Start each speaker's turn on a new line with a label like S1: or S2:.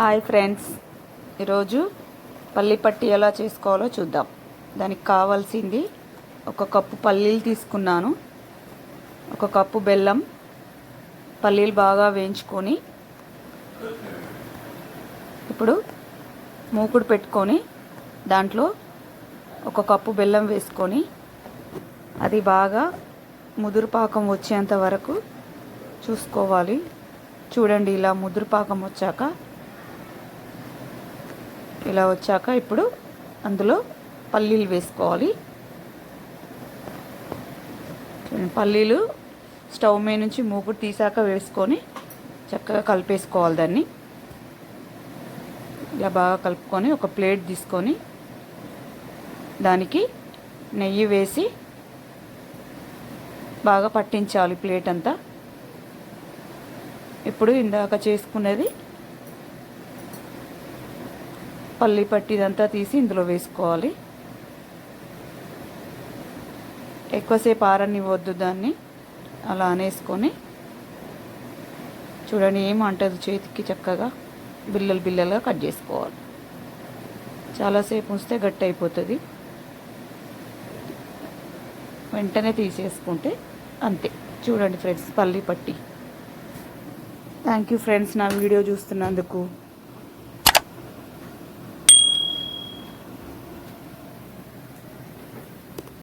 S1: Hi friends, ఈరోజు పల్లి పట్టి ఎలా చేసుకోవాలో చూద్దాం. దానికి కావాల్సింది ఒక కప్పు పల్లీలు తీసుకున్నాను, ఒక కప్పు బెల్లం. పల్లీలు బాగా వేయించుకొని ఇప్పుడు మూకుడు పెట్టుకొని దాంట్లో ఒక కప్పు బెల్లం వేసుకొని అది బాగా ముదురు పాకం వచ్చేంత వరకు చూసుకోవాలి. చూడండి, ఇలా ముదురు పాకం వచ్చాక ఇప్పుడు అందులో పల్లీలు వేసుకోవాలి. పల్లీలు స్టవ్ మీద నుంచి మూకుడు తీసాక వేసుకొని చక్కగా కలిపేసుకోవాలి. దాన్ని ఇలా బాగా కలుపుకొని ఒక ప్లేట్ తీసుకొని దానికి నెయ్యి వేసి బాగా పట్టించాలి ప్లేట్ అంతా. ఇప్పుడు ఇందాక చేసుకునేది పల్లి పట్టిదంతా తీసి ఇందులో వేసుకోవాలి. ఎక్కువసేపు ఆరనివ్వద్దు, దాన్ని అలా అనేసుకొని చూడండి, ఏమంటది చేతికి. చక్కగా బిల్లలుగా కట్ చేసుకోవాలి. చాలాసేపు ఉంచితే గట్టి అయిపోతుంది. వెంటనే తీసేసుకుంటే అంతే. చూడండి ఫ్రెండ్స్, పల్లి పట్టి. థ్యాంక్ యూ ఫ్రెండ్స్, నా వీడియో చూస్తున్నందుకు.